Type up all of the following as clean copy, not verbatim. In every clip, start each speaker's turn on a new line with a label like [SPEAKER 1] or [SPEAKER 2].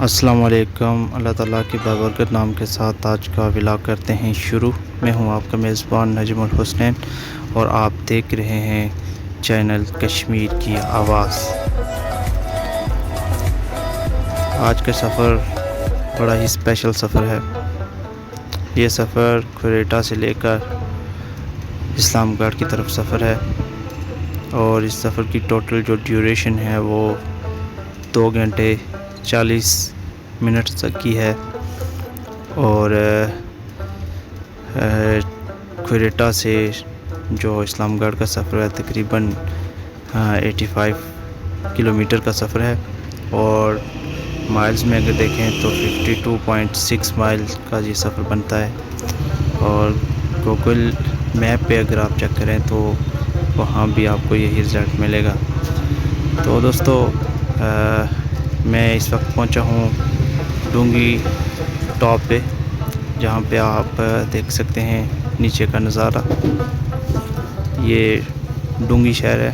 [SPEAKER 1] अस्सलाम वालेकुम। अल्लाह ताला के बाबरकत नाम के साथ आज का व्लॉग करते हैं शुरू। मैं हूं आपका मेज़बान नजमुल हुसैन और आप देख रहे हैं चैनल कश्मीर की आवाज़। आज का सफ़र बड़ा ही स्पेशल सफ़र है। ये सफ़र क्वेटा से लेकर इस्लामगढ़ की तरफ सफ़र है और इस सफ़र की टोटल जो ड्यूरेशन है वो 2 घंटे 40 मिनट तक की है और क्वेटा से जो इस्लामगढ़ का सफ़र है तकरीबन 85 किलोमीटर का सफ़र है और माइल्स में अगर देखें तो 52.6 माइल का ये सफ़र बनता है। और गूगल मैप पे अगर आप चेक करें तो वहाँ भी आपको यही रिज़ल्ट मिलेगा। तो दोस्तों मैं इस वक्त पहुंचा हूं डूंगी टॉप पे, जहां पे आप देख सकते हैं नीचे का नज़ारा। ये डूंगी शहर है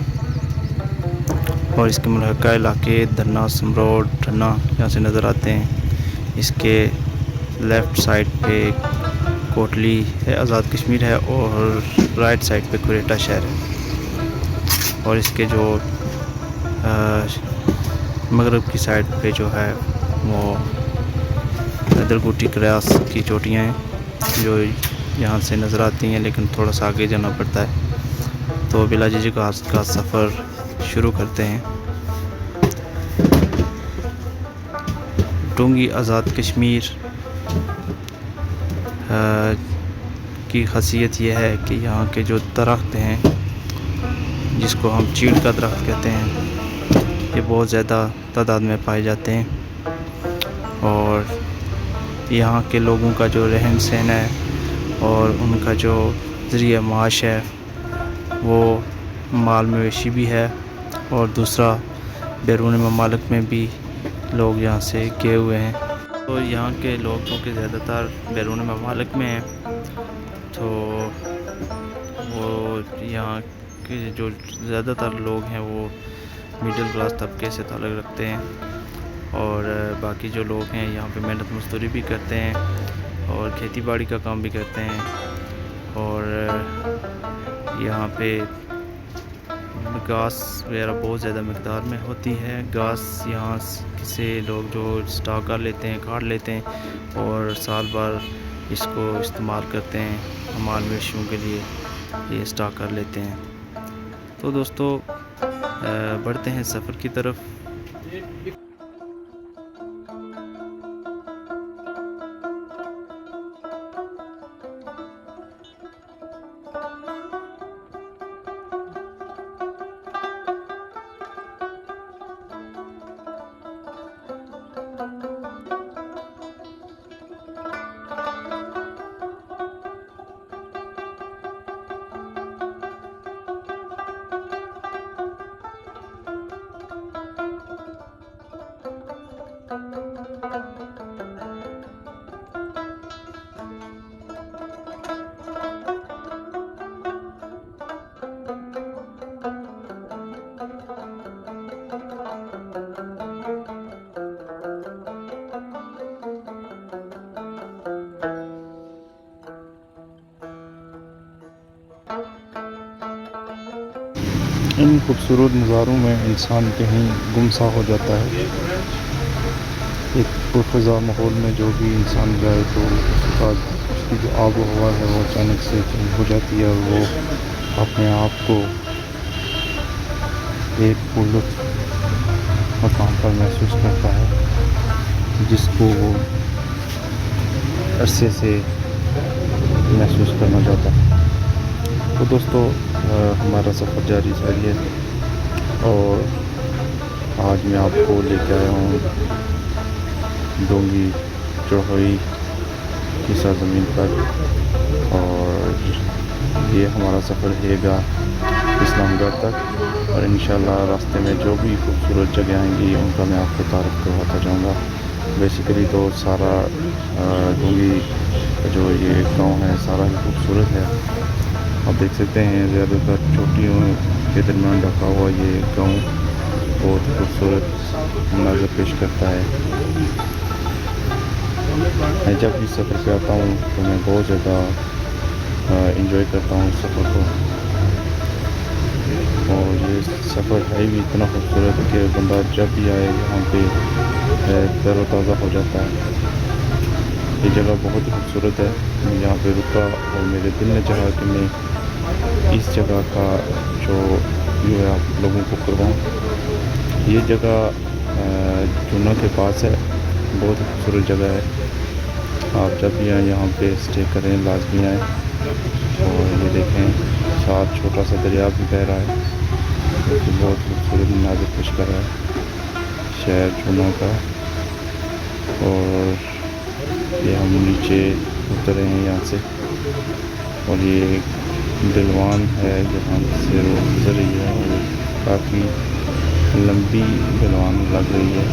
[SPEAKER 1] और इसके मुल्हका इलाके धन्ना, समरोड, ठन्ना यहाँ से नज़र आते हैं। इसके लेफ़्ट साइड पे कोटली है, आज़ाद कश्मीर है और राइट साइड पे क्वेटा शहर है। और इसके जो मगरब की साइड पे जो है वो दरगुटी क्रास की चोटियाँ हैं जो यहाँ से नज़र आती हैं, लेकिन थोड़ा सा आगे जाना पड़ता है। तो बिला झिझक का सफ़र शुरू करते हैं। डूंगी आज़ाद कश्मीर की ख़ासियत यह है कि यहाँ के जो दरख्त हैं, जिसको हम चीड़ का दरख्त कहते हैं, ये बहुत ज़्यादा तादाद में पाए जाते हैं। और यहाँ के लोगों का जो रहन सहन है और उनका जो ज़रिया माश है वो माल मवेशी भी है और दूसरा बैरून ममालिक में भी लोग यहाँ से गए हुए हैं। तो यहाँ के लोग क्योंकि ज़्यादातर बैरून ममालिक में हैं तो वो यहाँ के जो ज़्यादातर लोग हैं वो मिडिल क्लास तबके से ताल्लुक़ रखते हैं और बाकी जो लोग हैं यहाँ पे मेहनत मज़दूरी भी करते हैं और खेती बाड़ी का काम भी करते हैं। और यहाँ पे घास वगैरह बहुत ज़्यादा मकदार में होती है। घास यहाँ से लोग जो स्टॉक कर लेते हैं, काट लेते हैं और साल भर इसको इस्तेमाल करते हैं, माल मवेशियों के लिए ये स्टॉक कर लेते हैं। तो दोस्तों बढ़ते हैं सफ़र की तरफ। इन खूबसूरत नज़ारों में इंसान कहीं गुमसा हो जाता है। एक पुरफ़ज़ा माहौल में जो भी इंसान जाए तो उसकी जो आब व हवा है वो अचानक से चेंज हो जाती है और वो अपने आप को एक पुरलुत्फ़ मकाम पर महसूस करता है, जिसको वो अरसे से महसूस करना चाहता है। तो दोस्तों हमारा सफ़र जारी है और आज मैं आपको लेकर आया हूँ डूंगी चढ़ोई की सरज़मीन पर और ये हमारा सफ़र रहेगा इस्लामगढ़ तक। और इंशाल्लाह रास्ते में जो भी खूबसूरत जगह आएंगी उनका मैं आपको तारुफ़ करवाता जाऊँगा। बेसिकली तो सारा डूंगी जो ये गांव है सारा ही खूबसूरत है। आप देख सकते हैं ज़्यादातर चोटियों के दरमियान ढका हुआ ये गांव बहुत खूबसूरत मंज़र पेश करता है। मैं जब भी सफ़र पे आता हूँ तो मैं बहुत ज़्यादा इंजॉय करता हूँ इस सफ़र को। और ये सफ़र है भी इतना खूबसूरत कि बंदा जब भी आए यहाँ पे तरोताज़ा हो जाता है। ये जगह बहुत ही खूबसूरत है। मैं यहाँ पे रुका और मेरे दिल ने चाहा कि मैं इस जगह का जो व्यू है आप लोगों को करवाऊँ। ये जगह जूना के पास है, बहुत ही खूबसूरत जगह है। आप जब भी आएँ यहाँ पे स्टे करें, लाजमी आएँ। और ये देखें साथ छोटा सा दरिया भी बह रहा है, जो कि बहुत खूबसूरत मनाज़िर पेश कर रहा है शहर जूना का। और ये हम नीचे उतरे हैं यहाँ से, और ये ढलवान है जहाँ से रोड गुजर रही है और काफ़ी लंबी ढलवान लग रही है।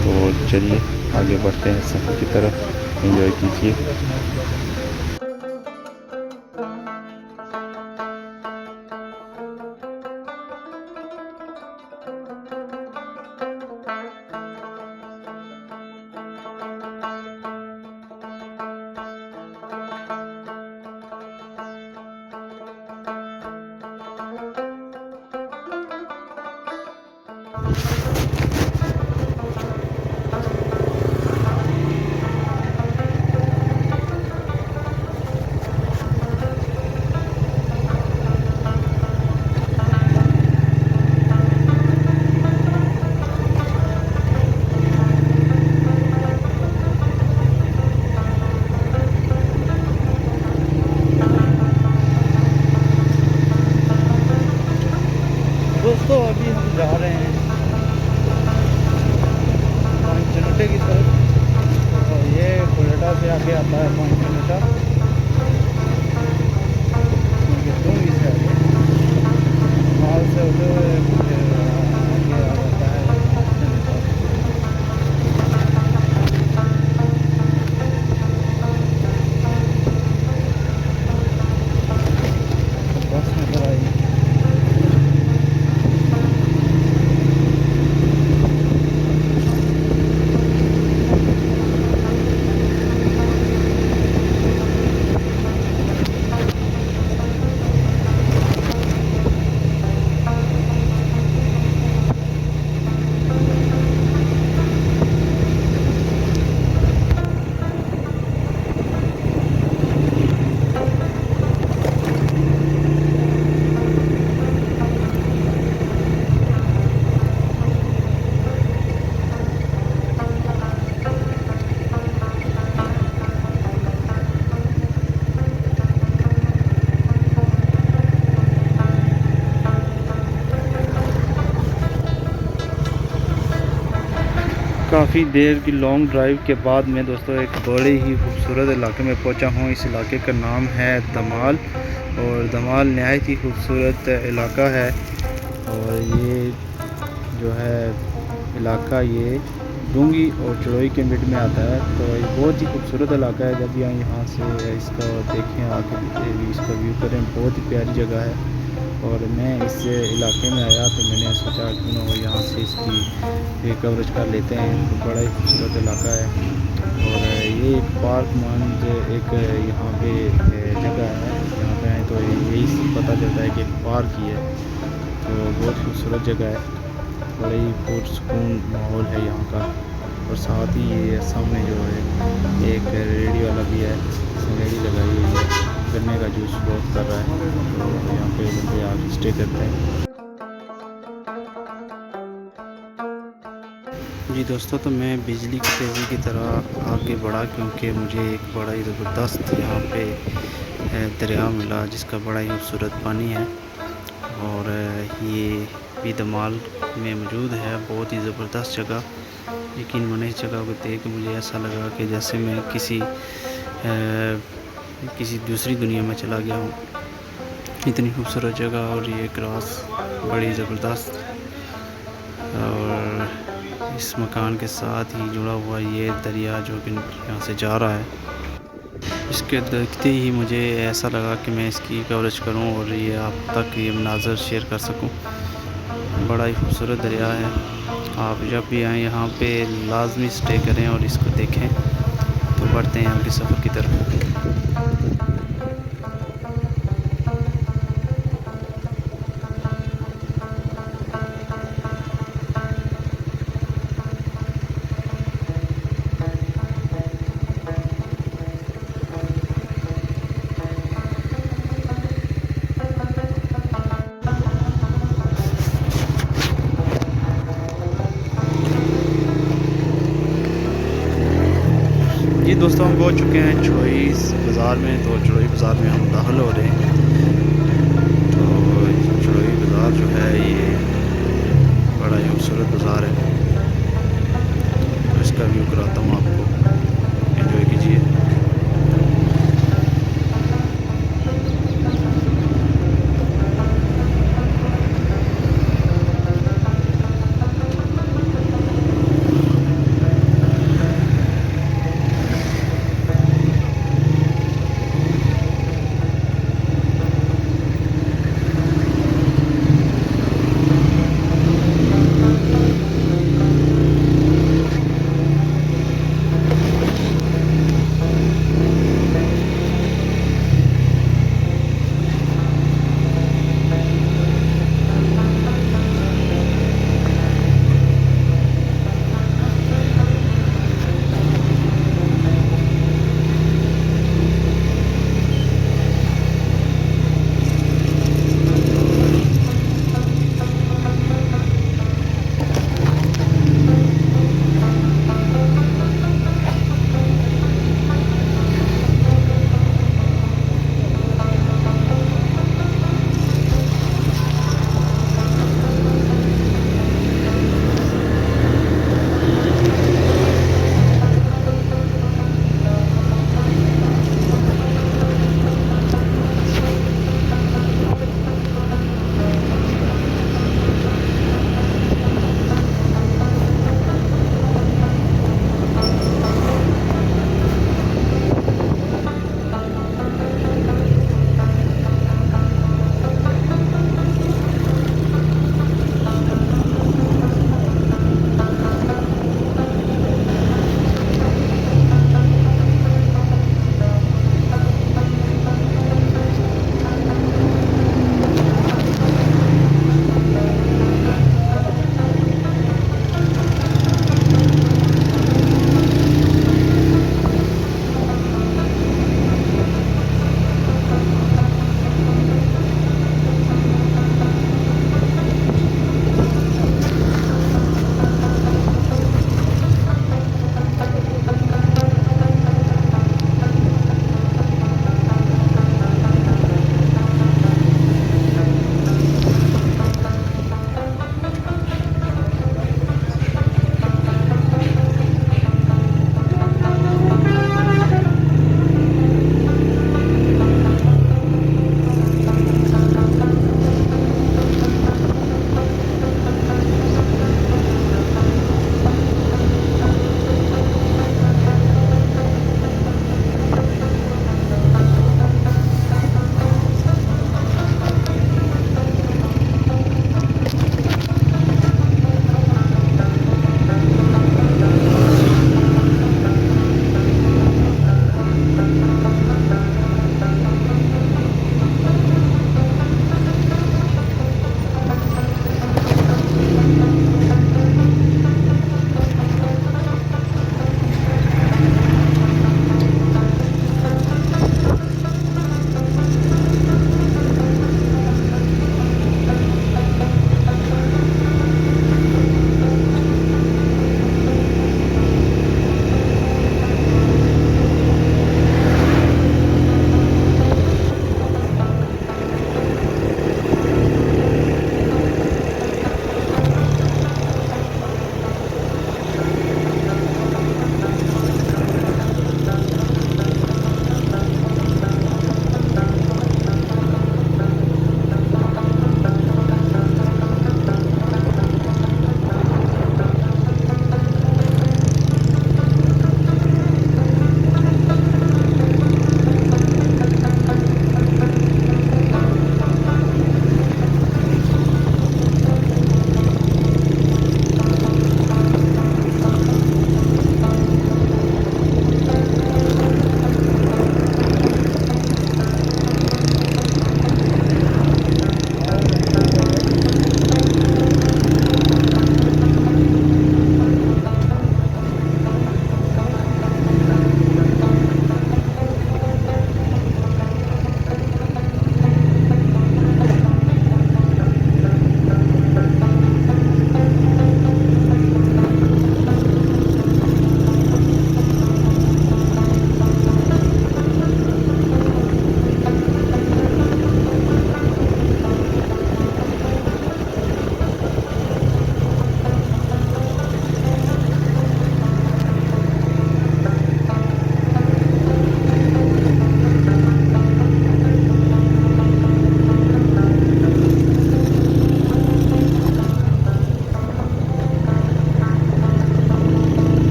[SPEAKER 1] तो चलिए आगे बढ़ते हैं सफ़र की तरफ, एंजॉय कीजिए। दोस्तों अभी हम जा रहे हैं पॉइंट चनोटे की तरफ। और ये कोयटा से आगे आता है पॉइंट चनोटा, दूंगी से आगे माल से होते हुए फिर आगे आ जाता है चनोटा। बस नजर आई। काफ़ी देर की लॉन्ग ड्राइव के बाद मैं दोस्तों एक बड़े ही खूबसूरत इलाके में पहुंचा हूं। इस इलाके का नाम है दमाल, और दमाल नहायत ही खूबसूरत इलाका है। और ये जो है इलाका ये डूंगी और चड़ोई के मिड में आता है। तो ये बहुत ही खूबसूरत इलाका है। जब यहाँ से इसका देखें आके इसका व्यू करें, बहुत ही प्यारी जगह है। और मैं इस इलाके में आया तो मैंने सोचा कि यहाँ से इसकी कवरेज कर लेते हैं। तो बड़ा ही खूबसूरत इलाका है। और ये एक पार्क मान एक यहाँ पे जगह है, यहाँ पे आए तो यही पता चलता है कि एक पार्क ही है। तो बहुत खूबसूरत जगह है, बड़ा ही पुरसुकून माहौल है यहाँ का। और साथ ही ये सामने जो है एक रेडी वाला भी है, रेडी लगाई हुई है, गन्ने का जूस बहुत कर रहा है। तो यहाँ पे बंदे आके स्टे करते हैं। जी दोस्तों, तो मैं बिजली की तेज़ी की तरह आगे बढ़ा, क्योंकि मुझे एक बड़ा ही ज़बरदस्त यहाँ पे दरिया मिला जिसका बड़ा ही खूबसूरत पानी है। और ये भी दमाल में मौजूद है, बहुत ही ज़बरदस्त जगह। यकीन माने इस जगह को देख के मुझे ऐसा लगा कि जैसे मैं किसी दूसरी दुनिया में चला गया हूँ। इतनी खूबसूरत जगह और ये क्रॉस बड़ी ज़बरदस्त। और इस मकान के साथ ही जुड़ा हुआ ये दरिया जो कि यहाँ से जा रहा है, इसके देखते ही मुझे ऐसा लगा कि मैं इसकी कवरेज करूं और ये आप तक ये मनाज़र शेयर कर सकूं। बड़ा ही खूबसूरत दरिया है। आप जब भी आएँ यहाँ पे लाजमी स्टे करें और इसको देखें। तो बढ़ते हैं आगे सफ़र की तरफ। जी दोस्तों, हम पहुंच चुके हैं चड़ोई बाज़ार में। तो चड़ोई बाज़ार में हम दाखिल हो रहे हैं। तो चड़ोई बाज़ार जो है ये बड़ा ही खूबसूरत बाज़ार है। तो इसका व्यू कराता हूँ आपको, एंजॉय कीजिए।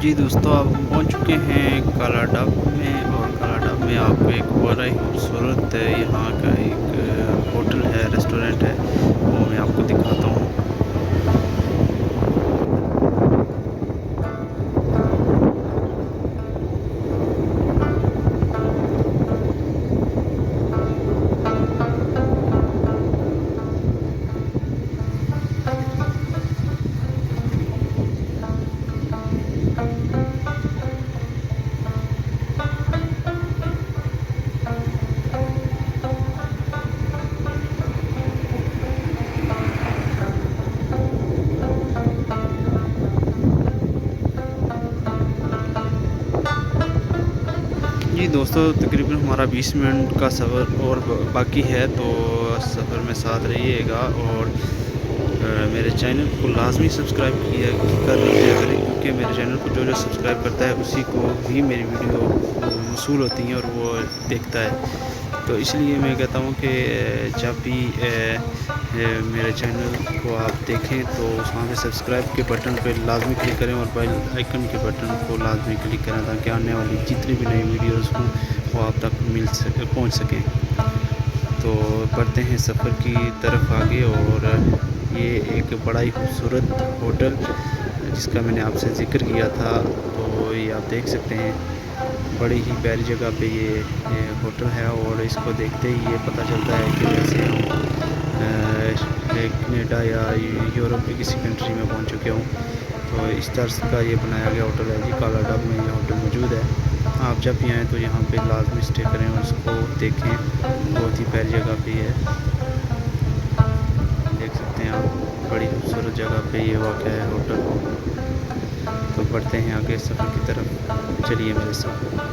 [SPEAKER 1] जी दोस्तों, अब हम पहुंच चुके हैं काला डब में, और काला डब में आपको एक बड़ा ही खूबसूरत यहाँ का एक होटल है, रेस्टोरेंट है, वो मैं आपको दिखाता हूँ। जी दोस्तों, तकरीबन हमारा 20 मिनट का सफ़र और बाकी है, तो सफ़र में साथ रहिएगा। और मेरे चैनल को लाजमी सब्सक्राइब कर लीजिए, अगर क्योंकि मेरे चैनल को जो जो सब्सक्राइब करता है उसी को भी मेरी वीडियो वसूल होती हैं और वो देखता है। तो इसलिए मैं कहता हूँ कि जब भी मेरे चैनल को आप देखें तो वहाँ पे सब्सक्राइब के बटन पर लाजमी क्लिक करें और बेल आइकन के बटन को लाजमी क्लिक करें, ताकि आने वाली जितनी भी नई वीडियोस हों वो आप तक पहुँच सकें। तो बढ़ते हैं सफ़र की तरफ आगे। और ये एक बड़ा ही खूबसूरत होटल जिसका मैंने आपसे ज़िक्र किया था, तो ये आप देख सकते हैं, बड़ी ही प्यारी जगह पे ये होटल है। और इसको देखते ही ये पता चलता है कि जैसे हम कनाडा या यूरोप की किसी कंट्री में पहुंच चुके हों। तो इस तर्ज का ये बनाया गया होटल है जी, काला डब में ये होटल मौजूद है। आप जब भी आएँ तो यहाँ पे लाजमी स्टे करें और इसको देखें, बहुत ही प्यारी जगह पे है, देख सकते हैं आप, बड़ी खूबसूरत जगह पे ये वाक़या है होटल। तो बढ़ते हैं आगे सफ़र की तरफ, चलिए मेरे साथ।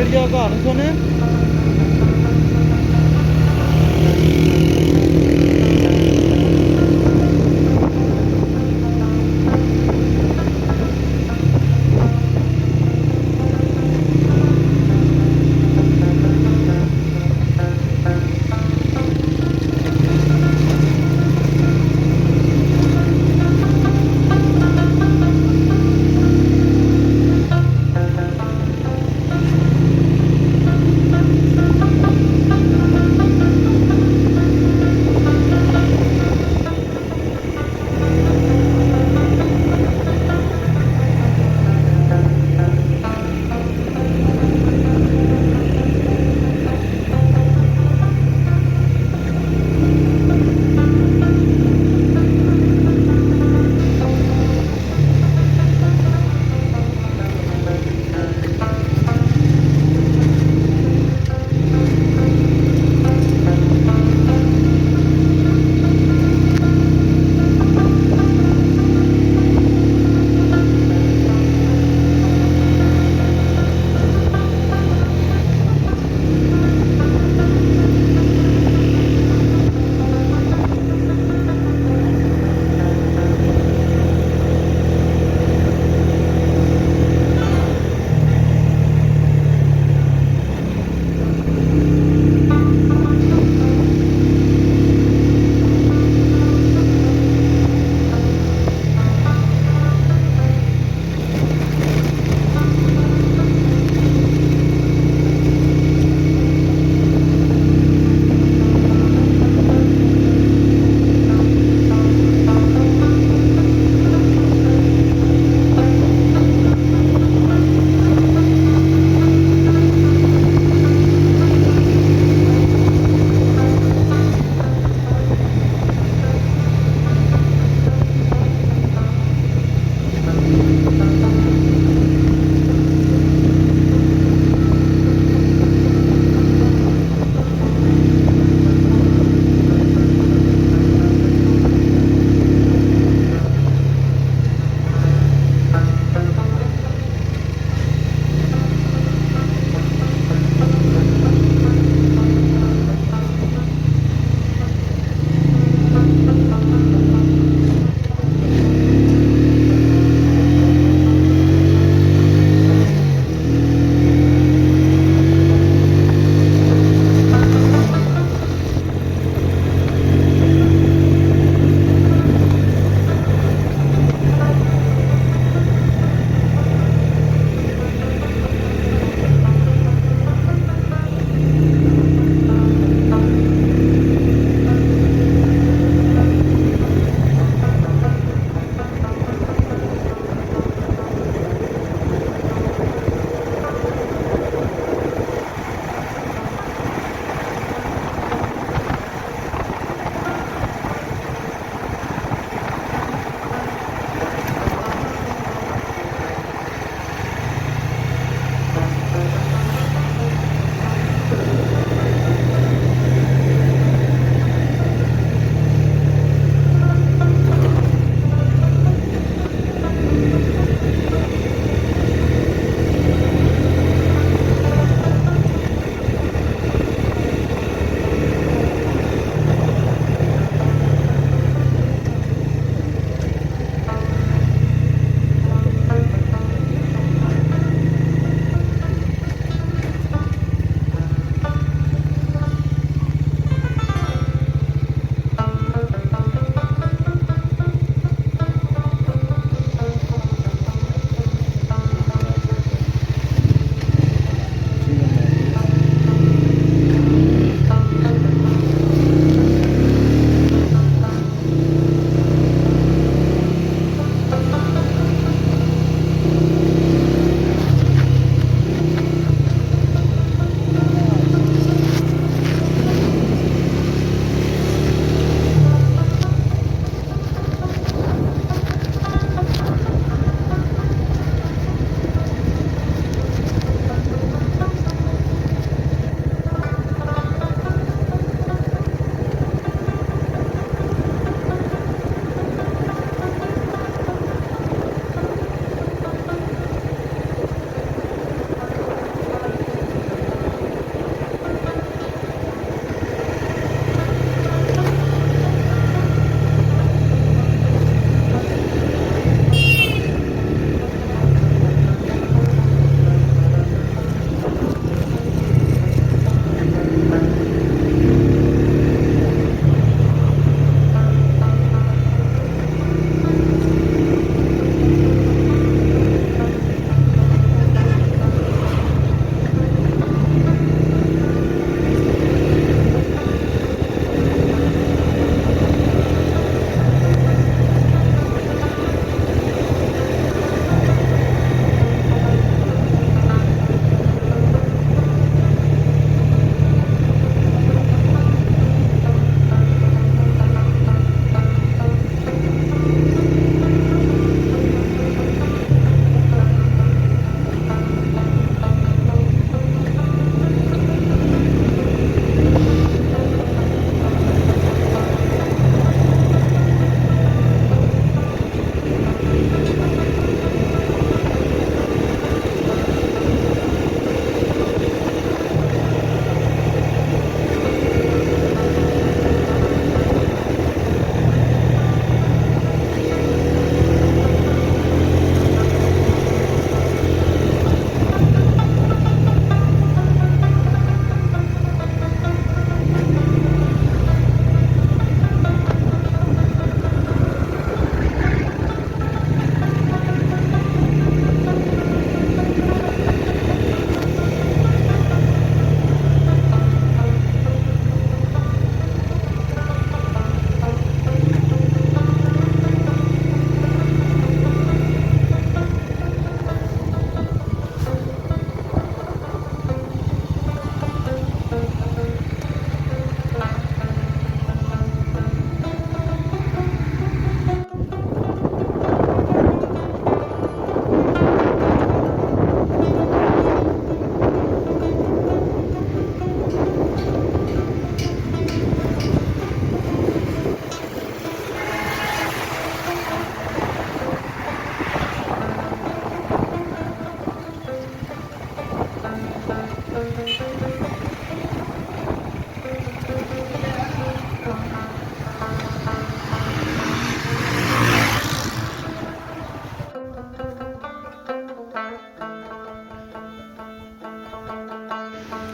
[SPEAKER 1] चढ़ जाओ घर सुने।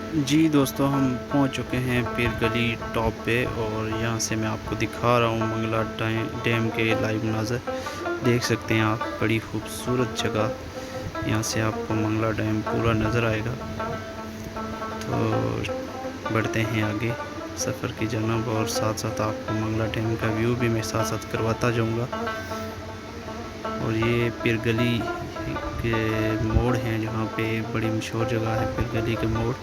[SPEAKER 1] जी दोस्तों, हम पहुंच चुके हैं पीर गली टॉप पे और यहाँ से मैं आपको दिखा रहा हूँ मंगला डैम के लाइव मनाज़र। देख सकते हैं आप, बड़ी खूबसूरत जगह। यहाँ से आपको मंगला डैम पूरा नज़र आएगा। तो बढ़ते हैं आगे सफ़र की जानब और साथ साथ आपको मंगला डैम का व्यू भी मैं साथ साथ करवाता जाऊँगा। और ये पीर गली के मोड़ हैं जहाँ पे बड़ी मशहूर जगह है पीर गली के मोड़।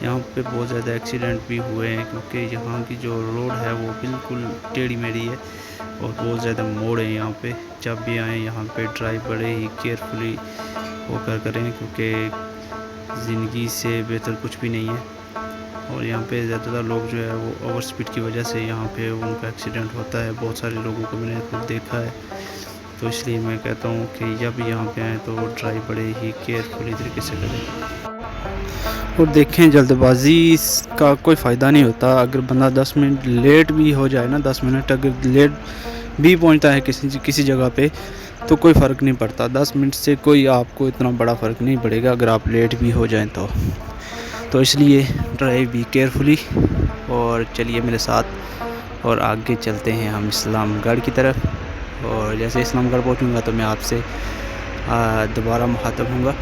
[SPEAKER 1] यहाँ पे बहुत ज़्यादा एक्सीडेंट भी हुए हैं क्योंकि यहाँ की जो रोड है वो बिल्कुल टेढ़ी मेढ़ी है और बहुत ज़्यादा मोड़ है यहाँ पे। जब भी आएँ यहाँ पे ड्राइव बड़े ही केयरफुली होकर करें क्योंकि ज़िंदगी से बेहतर कुछ भी नहीं है। और यहाँ पे ज़्यादातर लोग जो है वो ओवर स्पीड की वजह से यहाँ पे उनका एक्सीडेंट होता है। बहुत सारे लोगों को मैंने खुद देखा है। तो इसलिए मैं कहता हूँ कि जब यहाँ पे आएँ तो ड्राइव बड़े ही केयरफुली तरीके से करें। और देखें, जल्दबाज़ी का कोई फ़ायदा नहीं होता। अगर बंदा 10 मिनट लेट भी हो जाए ना, 10 मिनट अगर लेट भी पहुँचता है किसी जगह पे तो कोई फ़र्क नहीं पड़ता। 10 मिनट से कोई आपको इतना बड़ा फ़र्क नहीं पड़ेगा अगर आप लेट भी हो जाएं तो इसलिए ड्राइव भी केयरफुली। और चलिए मेरे साथ और आगे चलते हैं हम इस्लामगढ़ की तरफ। और जैसे इस्लामगढ़ पहुंचूंगा तो मैं आपसे दोबारा मुखातब हूँगा।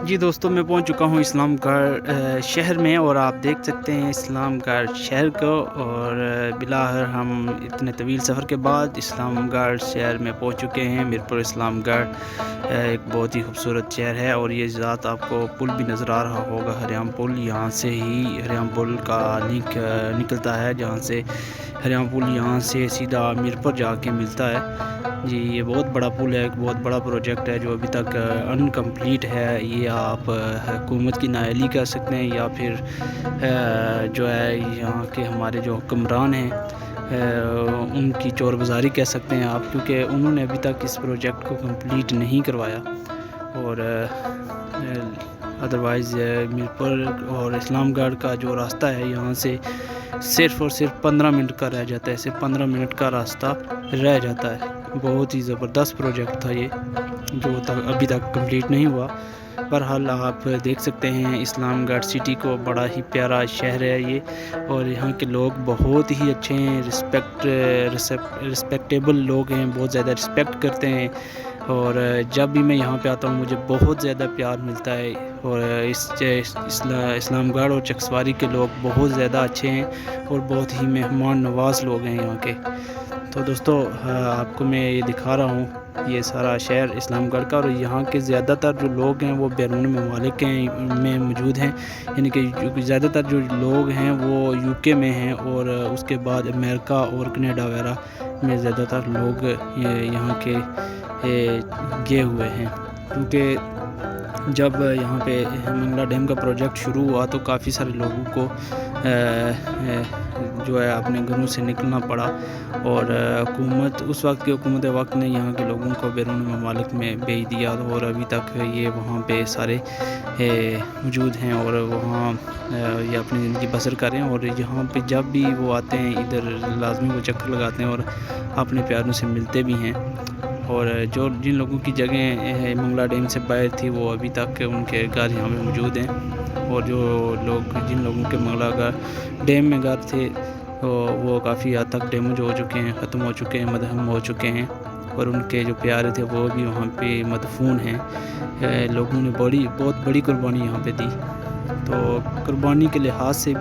[SPEAKER 1] जी दोस्तों, मैं पहुंच चुका हूं इस्लामगढ़ शहर में और आप देख सकते हैं इस्लामगढ़ शहर को। और बिलाहर हम इतने तवील सफ़र के बाद इस्लामगढ़ शहर में पहुंच चुके हैं। मीरपुर इस्लामगढ़ एक बहुत ही खूबसूरत शहर है और ये ज़ात आपको पुल भी नज़र आ रहा होगा, हरियाम पुल। यहाँ से ही हरियाम पुल का लिंक निकलता है, जहाँ से हरियाम पुल यहाँ से सीधा मीरपुर जाके मिलता है। जी, ये बहुत बड़ा पुल है, एक बहुत बड़ा प्रोजेक्ट है जो अभी तक अनकम्प्लीट है। ये आप हुकूमत की नाअहली कह सकते हैं या फिर जो है यहाँ के हमारे जो हुक्मरान हैं उनकी चोरबाज़ारी कह सकते हैं आप, क्योंकि उन्होंने अभी तक इस प्रोजेक्ट को कंप्लीट नहीं करवाया। और अदरवाइज़ मीरपुर और इस्लामगढ़ का जो रास्ता है यहाँ से सिर्फ़ और सिर्फ 15 मिनट का रह जाता है। सिर्फ 15 मिनट का रास्ता रह जाता है। बहुत ही ज़बरदस्त प्रोजेक्ट था ये, जो अभी तक कंप्लीट नहीं हुआ। बहरहाल आप देख सकते हैं इस्लामगढ़ सिटी को, बड़ा ही प्यारा शहर है ये। और यहाँ के लोग बहुत ही अच्छे हैं, रिस्पेक्टेबल लोग हैं, बहुत ज़्यादा रिस्पेक्ट करते हैं। और जब भी मैं यहाँ पे आता हूँ मुझे बहुत ज़्यादा प्यार मिलता है। और इस्लामगढ़ और चकसवारी के लोग बहुत ज़्यादा अच्छे हैं और बहुत ही मेहमान नवाज़ लोग हैं यहाँ के। तो दोस्तों, आपको मैं ये दिखा रहा हूँ ये सारा शहर इस्लामगढ़ का। और यहाँ के ज़्यादातर जो लोग हैं वो बैरून ममालिक में मौजूद हैं, यानी कि ज़्यादातर जो लोग हैं वो यूके में हैं और उसके बाद अमेरिका और कनाडा वगैरह में ज़्यादातर लोग यहाँ के गए हुए हैं। क्योंकि जब यहाँ पे मंगला डैम का प्रोजेक्ट शुरू हुआ तो काफ़ी सारे लोगों को जो है अपने घरों से निकलना पड़ा। और हुकूमत, उस वक्त की हुकूमत वक्त ने यहाँ के लोगों को बैरून ममालिक में भेज दिया और अभी तक ये वहाँ पे सारे मौजूद हैं और वहाँ ये अपनी ज़िंदगी बसर कर रहे हैं। और यहाँ पे जब भी वो आते हैं इधर लाजमी वो चक्कर लगाते हैं और अपने प्यारों से मिलते भी हैं। और जो जिन लोगों की जगह मंगला डैम से बाहर थी वो अभी तक उनके घर यहाँ पे मौजूद हैं। और जो लोग, जिन लोगों के मंगला डैम में घर थे तो वो काफ़ी हद तक डैमेज हो चुके हैं, ख़त्म हो चुके हैं, मदफून हो चुके हैं। और उनके जो प्यारे थे वो भी वहाँ पे मदफून हैं। लोगों ने बहुत बड़ी कुर्बानी यहाँ पे दी। तो कुर्बानी के लिहाज से भी